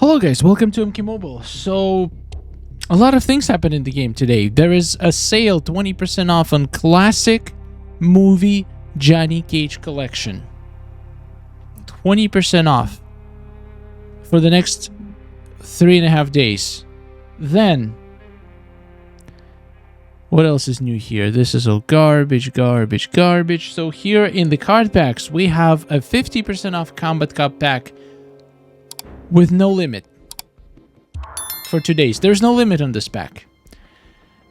Hello guys, welcome to MK Mobile. So, a lot of things happen in the game today. There is a sale 20% off on classic movie Johnny Cage collection. 20% off for the next 3.5 days. Then, what else is new here? This is all garbage. So here in the card packs, we have a 50% off Kombat Cup pack with no limit for 2 days. There's no limit on this pack.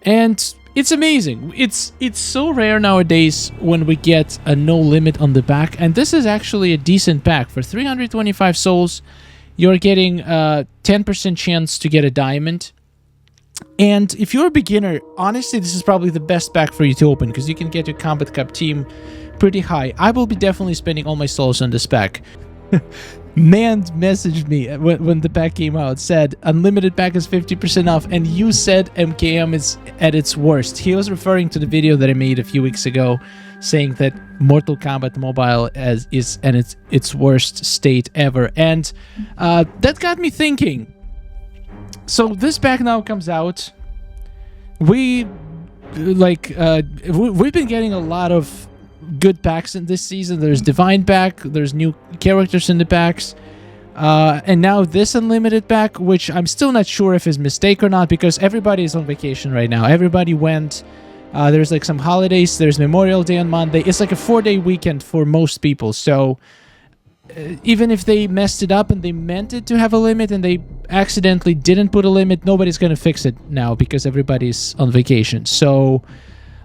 And it's amazing. It's so rare nowadays when we get a no limit on the back. And this is actually a decent pack. For 325 souls, you're getting a 10% chance to get a diamond. And if you're a beginner, honestly, this is probably the best pack for you to open because you can get your Kombat Cup team pretty high. I will be definitely spending all my souls on this pack. Man messaged me when the pack came out, said unlimited pack is 50% off, and you said MKM is at its worst. He was referring to the video that I made a few weeks ago saying that Mortal Kombat Mobile is in its worst state ever, and that got me thinking. So this pack now comes out. We've been getting a lot of good packs in this season. There's Divine pack, there's new characters in the packs, and now this unlimited pack, which I'm still not sure if is a mistake or not because everybody is on vacation right now. Everybody went. There's like some holidays. There's Memorial Day on Monday. It's like a 4-day weekend for most people. So even if they messed it up and they meant it to have a limit and they accidentally didn't put a limit, nobody's gonna fix it now because everybody's on vacation. So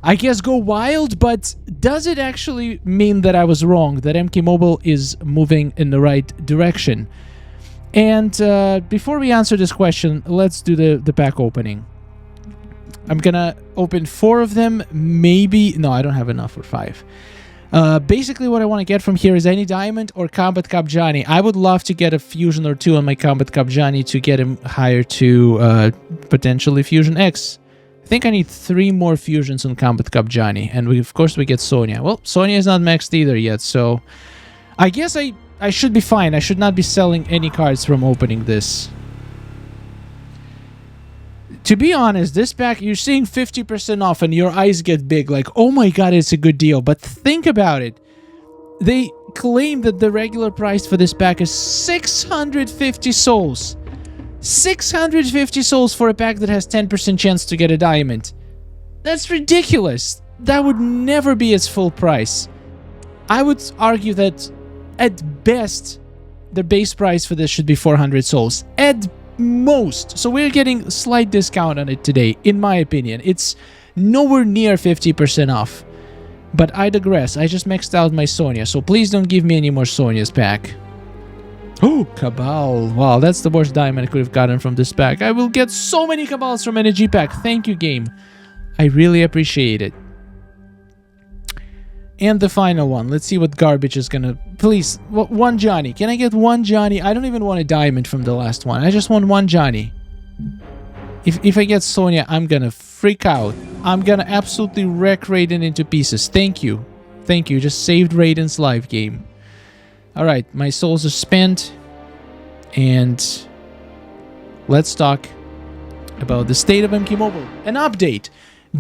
I guess go wild, but does it actually mean that I was wrong, that MK Mobile is moving in the right direction? And before we answer this question, let's do the pack opening. I'm gonna open 4 of them, maybe... No, I don't have enough for 5. Basically, what I want to get from here is any diamond or Kombat Cup Johnny. I would love to get a fusion or 2 on my Kombat Cup Johnny to get him higher to potentially Fusion X. I think I need 3 more fusions on Kombat Cup Johnny, and of course we get Sonya. Well, Sonya is not maxed either yet, so I guess I should be fine. I should not be selling any cards from opening this. To be honest, this pack, you're seeing 50% off and your eyes get big, like, oh my god, it's a good deal. But think about it. They claim that the regular price for this pack is 650 souls. 650 souls for a pack that has 10% chance to get a diamond. That's ridiculous. That would never be its full price. I would argue that at best the base price for this should be 400 souls at most. So we're getting a slight discount on it today, in my opinion. It's nowhere near 50% off. But I digress. I just maxed out my Sonya, so please don't give me any more Sonya's pack. Oh, Cabal. Wow, that's the worst diamond I could have gotten from this pack. I will get so many Cabals from Energy Pack. Thank you, game. I really appreciate it. And the final one. Let's see what garbage is gonna... Please, 1 Johnny. Can I get 1 Johnny? I don't even want a diamond from the last one. I just want 1 Johnny. If I get Sonya, I'm gonna freak out. I'm gonna absolutely wreck Raiden into pieces. Thank you. Thank you. Just saved Raiden's life, game. Alright, my souls are spent, and let's talk about the state of MK Mobile. An update.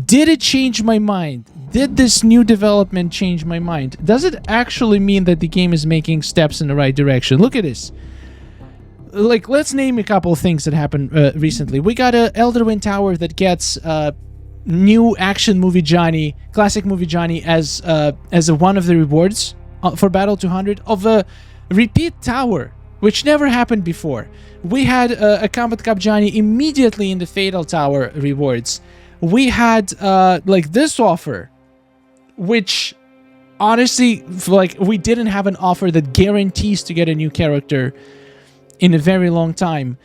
Did it change my mind? Did this new development change my mind? Does it actually mean that the game is making steps in the right direction? Look at this. Like, let's name a couple of things that happened recently. We got a Elder Wind Tower that gets new action movie Johnny, classic movie Johnny as one of the rewards for Battle 200 of a repeat tower, which never happened before. We had a Kombat Cup Johnny immediately in the Fatal Tower rewards. We had like this offer, which honestly, like, we didn't have an offer that guarantees to get a new character in a very long time.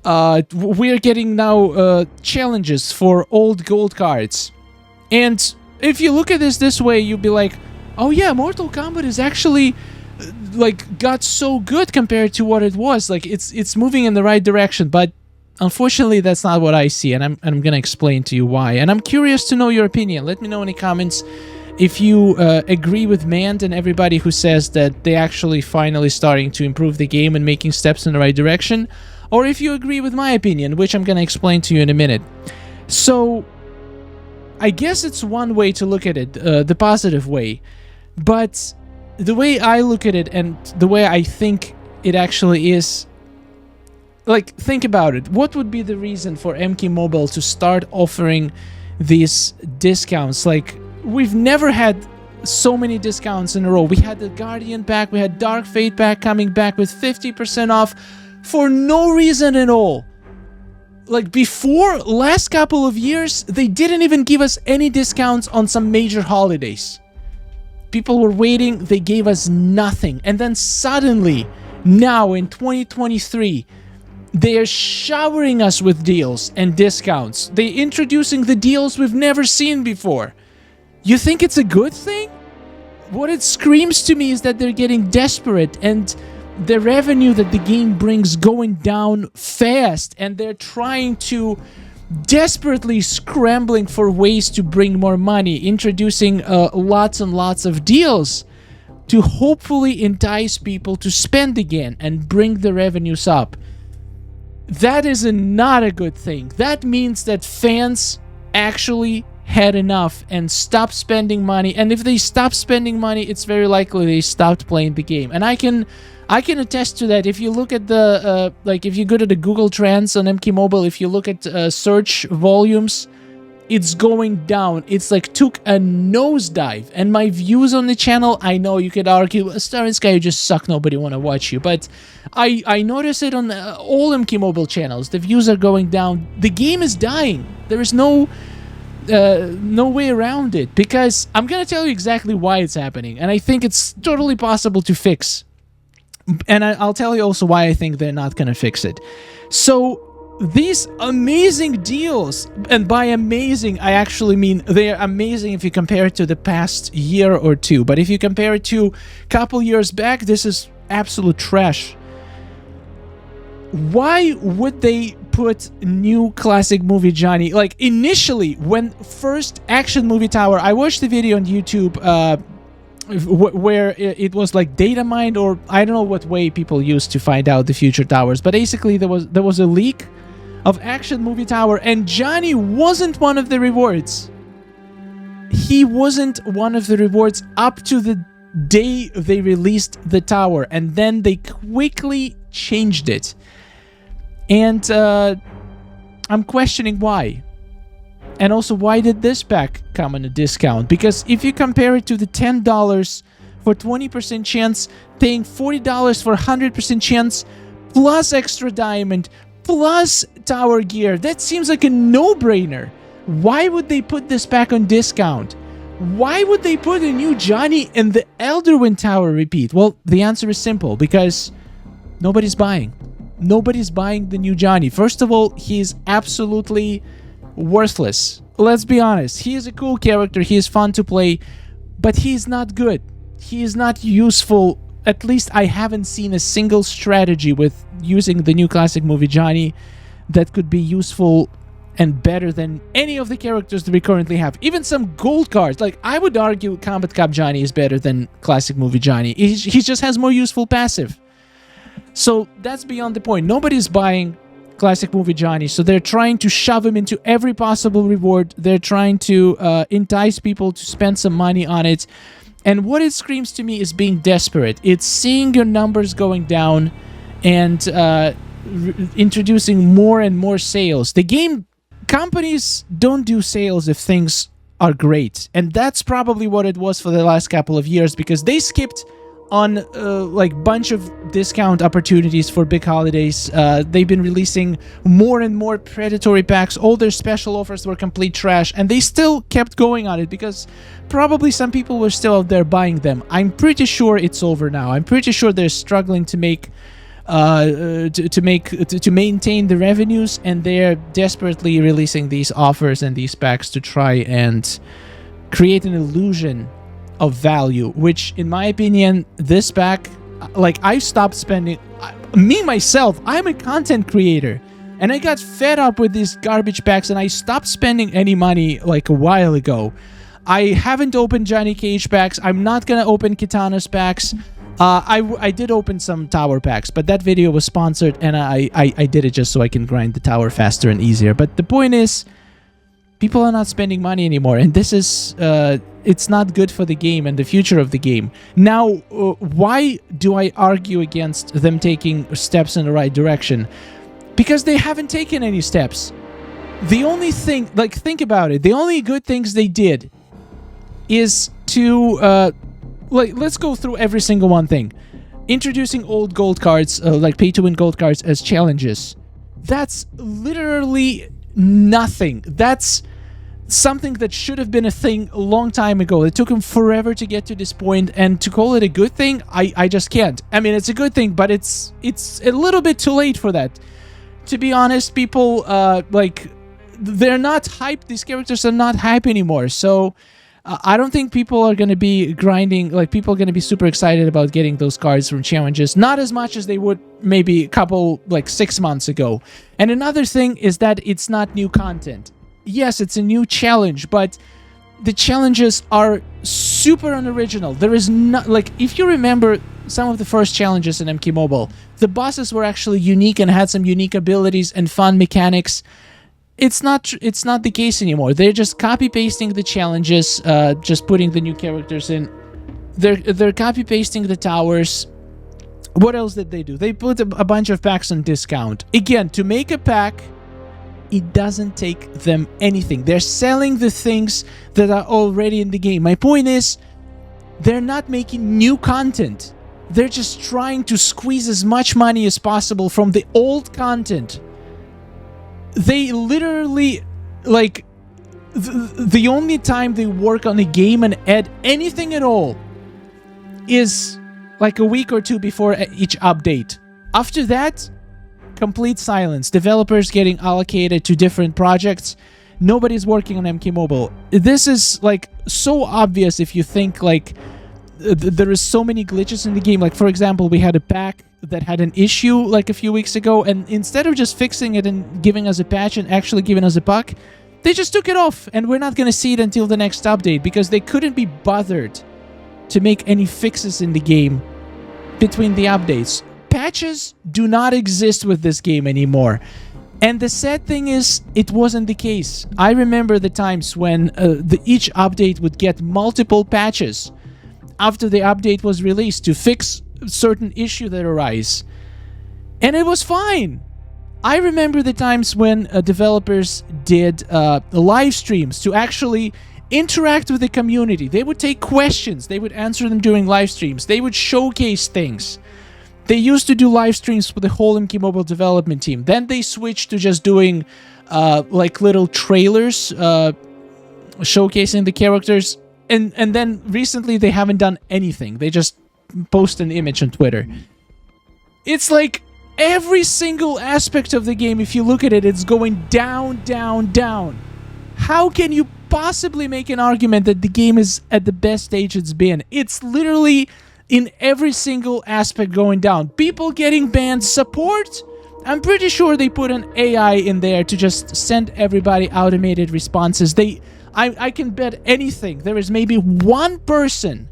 We're getting now challenges for old gold cards, and if you look at this way, you'll be like, oh yeah, Mortal Kombat is actually like got so good compared to what it was. Like, it's moving in the right direction, but unfortunately that's not what I see, and I'm gonna explain to you why. And I'm curious to know your opinion. Let me know in the comments if you agree with Mand and everybody who says that they actually finally starting to improve the game and making steps in the right direction, or if you agree with my opinion, which I'm gonna explain to you in a minute. So I guess it's one way to look at it, the positive way, but the way I look at it and the way I think it actually is, like, think about it. What would be the reason for MK Mobile to start offering these discounts? Like, we've never had so many discounts in a row. We had the Guardian pack, we had Dark Fate pack coming back with 50% off for no reason at all. Like, before, last couple of years, they didn't even give us any discounts on some major holidays. People were waiting, they gave us nothing. And then suddenly, now in 2023, they are showering us with deals and discounts. They're introducing the deals we've never seen before. You think it's a good thing? What it screams to me is that they're getting desperate and the revenue that the game brings going down fast, and they're trying to desperately scrambling for ways to bring more money, introducing lots and lots of deals to hopefully entice people to spend again and bring the revenues up. That is not a good thing. That means that fans actually had enough and stopped spending money. And if they stop spending money, it's very likely they stopped playing the game. And I can attest to that. If you look at the like, if you go to the Google Trends on MK Mobile, if you look at search volumes, it's going down. It's like took a nosedive. And my views on the channel, I know you could argue, Starinska, you just suck, nobody want to watch you. But I notice it on all MK Mobile channels. The views are going down. The game is dying. There is no way around it, because I'm gonna tell you exactly why it's happening, and I think it's totally possible to fix. And I'll tell you also why I think they're not gonna fix it. So these amazing deals, and by amazing I actually mean they're amazing if you compare it to the past year or two, but if you compare it to a couple years back, this is absolute trash. Why would they put new classic movie Johnny? Like, initially, when first Action Movie Tower, I watched the video on YouTube where it was like data mined, or I don't know what way people used to find out the future towers, but basically there was a leak of Action Movie Tower, and Johnny wasn't one of the rewards. He wasn't one of the rewards up to the day they released the tower, and then they quickly changed it. And I'm questioning why. And also, why did this pack come on a discount? Because if you compare it to the $10 for 20% chance, paying $40 for 100% chance, plus extra diamond, plus tower gear, that seems like a no-brainer. Why would they put this pack on discount? Why would they put a new Johnny in the Elderwind Tower repeat? Well, the answer is simple, because nobody's buying. Nobody's buying the new Johnny. First of all, he's absolutely worthless. Let's be honest. He is a cool character. He is fun to play, but he's not good. He is not useful. At least I haven't seen a single strategy with using the new classic movie Johnny that could be useful and better than any of the characters that we currently have. Even some gold cards. Like, I would argue Kombat Cup Johnny is better than classic movie Johnny. He just has more useful passive. So that's beyond the point. Nobody's buying classic movie Johnny, so they're trying to shove him into every possible reward. They're trying to entice people to spend some money on it. And what it screams to me is being desperate. It's seeing your numbers going down and introducing more and more sales. The game companies don't do sales if things are great. And that's probably what it was for the last couple of years, because they skipped on like bunch of discount opportunities for big holidays. They've been releasing more and more predatory packs. All their special offers were complete trash, and they still kept going on it because probably some people were still out there buying them. I'm pretty sure it's over now. I'm pretty sure they're struggling to make to maintain the revenues, and they're desperately releasing these offers and these packs to try and create an illusion of value, which in my opinion, this pack, like, I've stopped spending. Me myself, I'm a content creator, and I got fed up with these garbage packs, and I stopped spending any money like a while ago. I haven't opened Johnny Cage packs. I'm not gonna open Kitana's packs. I did open some tower packs, but that video was sponsored, and I did it just so I can grind the tower faster and easier. But the point is, people are not spending money anymore, and this is it's not good for the game and the future of the game. Now, why do I argue against them taking steps in the right direction? Because they haven't taken any steps. The only thing, like, think about it, the only good things they did is to like, let's go through every single one thing. Introducing old gold cards, like pay-to-win gold cards as challenges. That's literally nothing. That's something that should have been a thing a long time ago. It took them forever to get to this point, and to call it a good thing, I just can't. I mean, it's a good thing, but it's a little bit too late for that. To be honest, people, like, they're not hyped. These characters are not hype anymore, so I don't think people are going to be grinding, like, people are going to be super excited about getting those cards from challenges. Not as much as they would maybe a couple, like, 6 months ago. And another thing is that it's not new content. Yes, it's a new challenge, but the challenges are super unoriginal. There is not, like, if you remember some of the first challenges in MK Mobile, the bosses were actually unique and had some unique abilities and fun mechanics. It's not the case anymore. They're just copy-pasting the challenges, just putting the new characters in. They're copy-pasting the towers. What else did they do? They put a bunch of packs on discount. Again, to make a pack, it doesn't take them anything. They're selling the things that are already in the game. My point is, they're not making new content. They're just trying to squeeze as much money as possible from the old content. They literally, like, the only time they work on a game and add anything at all is like a week or two before each update. After that, complete silence. Developers getting allocated to different projects. Nobody's working on MK Mobile. This is, like, so obvious if you think, like, there is so many glitches in the game. Like, for example, we had a pack that had an issue like a few weeks ago, and instead of just fixing it and giving us a patch and actually giving us a bug, they just took it off, and we're not going to see it until the next update because they couldn't be bothered to make any fixes in the game between the updates. Patches do not exist with this game anymore. And the sad thing is, it wasn't the case. I remember the times when each update would get multiple patches after the update was released to fix certain issue that arise, and it was fine. I remember the times when developers did live streams to actually interact with the community. They would take questions, they would answer them during live streams, they would showcase things. They used to do live streams with the whole MK Mobile development team. Then they switched to just doing like little trailers showcasing the characters, and then recently they haven't done anything. They just post an image on Twitter. It's like every single aspect of the game, if you look at it, it's going down, down, down. How can you possibly make an argument that the game is at the best stage it's been? It's literally in every single aspect going down. People getting banned, support. I'm pretty sure they put an AI in there to just send everybody automated responses. I can bet anything. There is maybe one person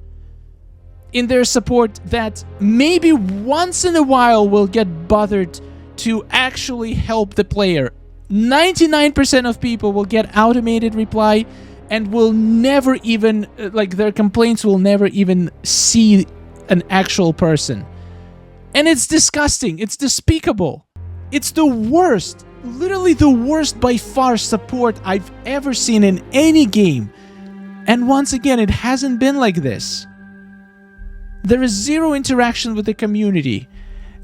in their support that maybe once in a while will get bothered to actually help the player. 99% of people will get automated reply and will never even, like, their complaints will never even see an actual person. And it's disgusting. It's despicable. It's the worst, literally the worst by far support I've ever seen in any game. And once again, it hasn't been like this. There is zero interaction with the community.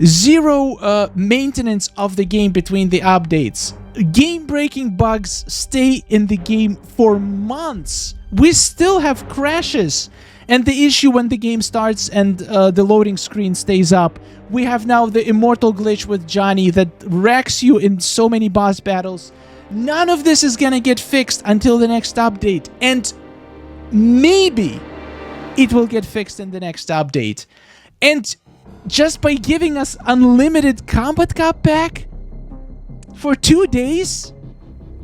Zero maintenance of the game between the updates. Game-breaking bugs stay in the game for months. We still have crashes. And the issue when the game starts and the loading screen stays up. We have now the immortal glitch with Johnny that wrecks you in so many boss battles. None of this is gonna get fixed until the next update. And maybe it will get fixed in the next update. And just by giving us unlimited Kombat Cup pack for 2 days,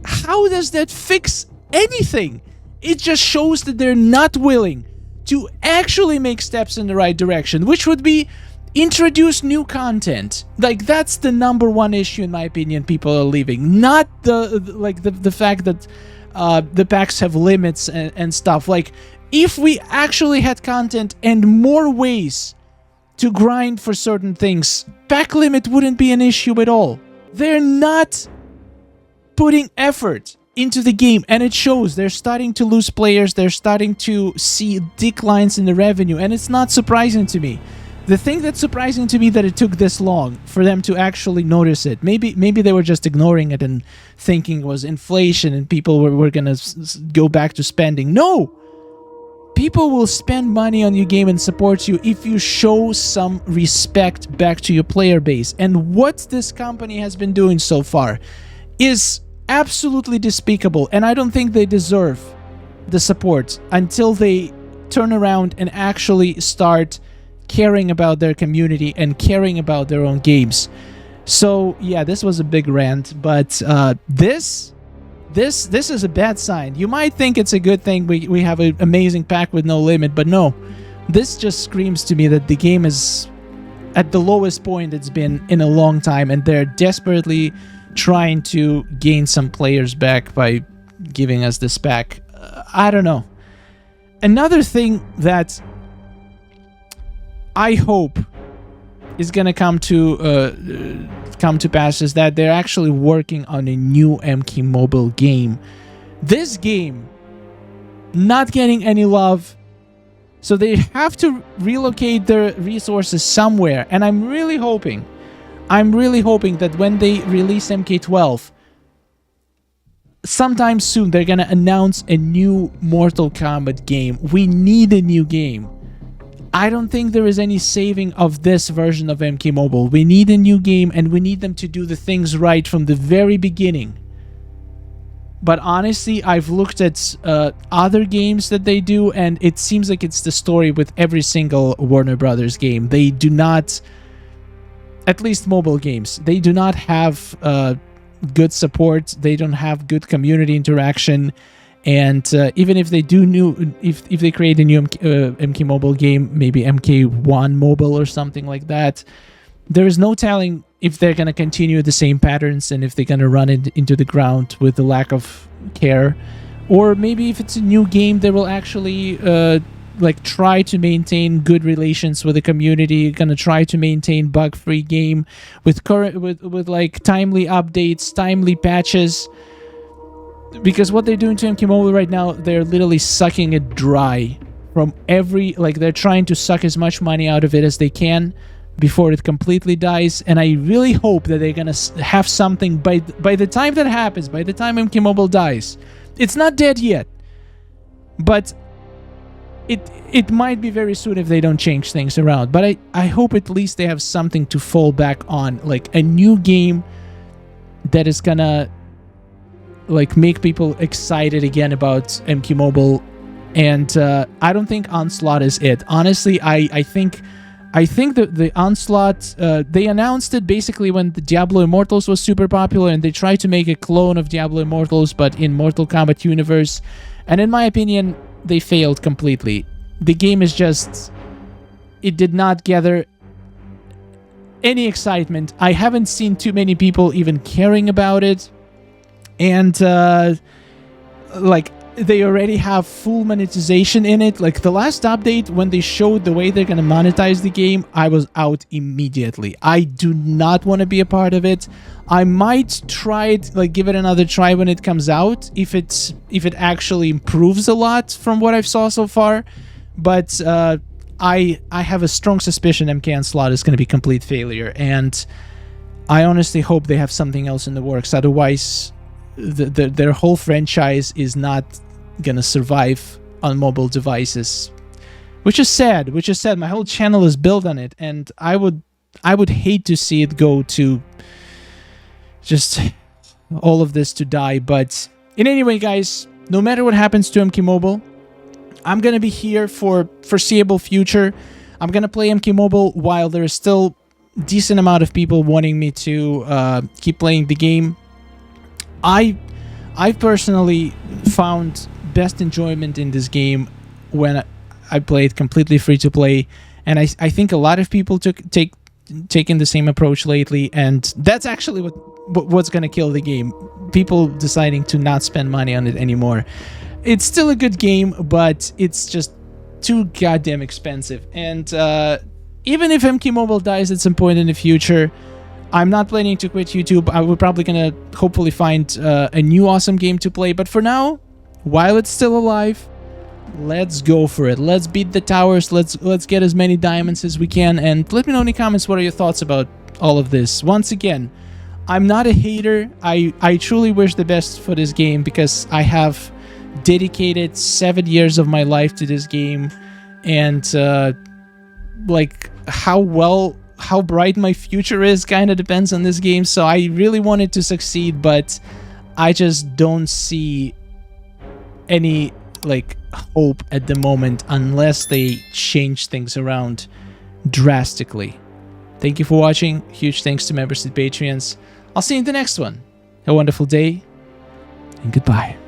how does that fix anything? It just shows that they're not willing to actually make steps in the right direction, which would be introduce new content. Like, that's the number one issue in my opinion people are leaving, not the fact that the packs have limits and stuff. Like, if we actually had content and more ways to grind for certain things, pack limit wouldn't be an issue at all. They're not putting effort into the game, and it shows. They're starting to lose players. They're starting to see declines in the revenue, and it's not surprising to me. The thing that's surprising to me that it took this long for them to actually notice it. Maybe they were just ignoring it and thinking it was inflation and people were gonna go back to spending. No! People will spend money on your game and support you if you show some respect back to your player base. And what this company has been doing so far is absolutely despicable, and I don't think they deserve the support until they turn around and actually start caring about their community and caring about their own games. So yeah, this was a big rant, but this is a bad sign. You might think it's a good thing we have an amazing pack with no limit, but no. This just screams to me that the game is at the lowest point it's been in a long time, and they're desperately trying to gain some players back by giving us this pack. I don't know. Another thing that I hope is gonna come to pass is that they're actually working on a new MK Mobile game. This game not getting any love, so they have to relocate their resources somewhere, and I'm really hoping that when they release MK12 sometime soon, they're gonna announce a new Mortal Kombat game. We need a new game. I don't think there is any saving of this version of MK Mobile. We need a new game, and we need them to do the things right from the very beginning. But honestly, I've looked at other games that they do, and it seems like it's the story with every single Warner Brothers game. They do not, at least mobile games, they do not have good support. They don't have good community interaction. And even if they do if they create a new MK Mobile game, maybe MK1 Mobile or something like that, there is no telling if they're going to continue the same patterns and if they're going to run it into the ground with the lack of care. Or maybe if it's a new game, they will actually like try to maintain good relations with the community, gonna try to maintain bug-free game with like timely updates, timely patches. Because what they're doing to MK Mobile right now, they're literally sucking it dry from every, like, they're trying to suck as much money out of it as they can before it completely dies. And I really hope that they're gonna have something by the time that happens, by the time MK Mobile dies. It's not dead yet, but it might be very soon if they don't change things around. But I hope at least they have something to fall back on, like a new game that is gonna like make people excited again about MK Mobile. And I don't think Onslaught is it. Honestly, I think that the Onslaught, they announced it basically when the Diablo Immortals was super popular, and they tried to make a clone of Diablo Immortals but in Mortal Kombat universe, and in my opinion they failed completely. The game is just, it did not gather any excitement. I haven't seen too many people even caring about it. And like, they already have full monetization in it. Like, the last update, when they showed the way they're gonna monetize the game, I was out immediately. I do not want to be a part of it. I might try it, like, give it another try when it comes out, if it actually improves a lot from what I've saw so far. But I have a strong suspicion MK Onslaught is going to be complete failure, and I honestly hope they have something else in the works. Otherwise, their whole franchise is not gonna survive on mobile devices, which is sad. My whole channel is built on it, and I would hate to see it go to just all of this to die. But in any way, guys, no matter what happens to MK Mobile, I'm gonna be here for foreseeable future. I'm gonna play MK Mobile while there is still decent amount of people wanting me to keep playing the game. I personally found best enjoyment in this game when I played completely free to play, and I think a lot of people taken the same approach lately, and that's actually what's gonna kill the game. People deciding to not spend money on it anymore. It's still a good game, but it's just too goddamn expensive. And even if MK Mobile dies at some point in the future, I'm not planning to quit YouTube. We're probably gonna hopefully find a new awesome game to play. But for now, while it's still alive, let's go for it. Let's beat the towers. Let's get as many diamonds as we can. And let me know in the comments what are your thoughts about all of this. Once again, I'm not a hater. I truly wish the best for this game because I have dedicated 7 years of my life to this game, and like how bright my future is kind of depends on this game. So I really want it to succeed, but I just don't see any like hope at the moment unless they change things around drastically. Thank you for watching. Huge thanks to members and Patreons. I'll see you in the next one. Have a wonderful day, and goodbye.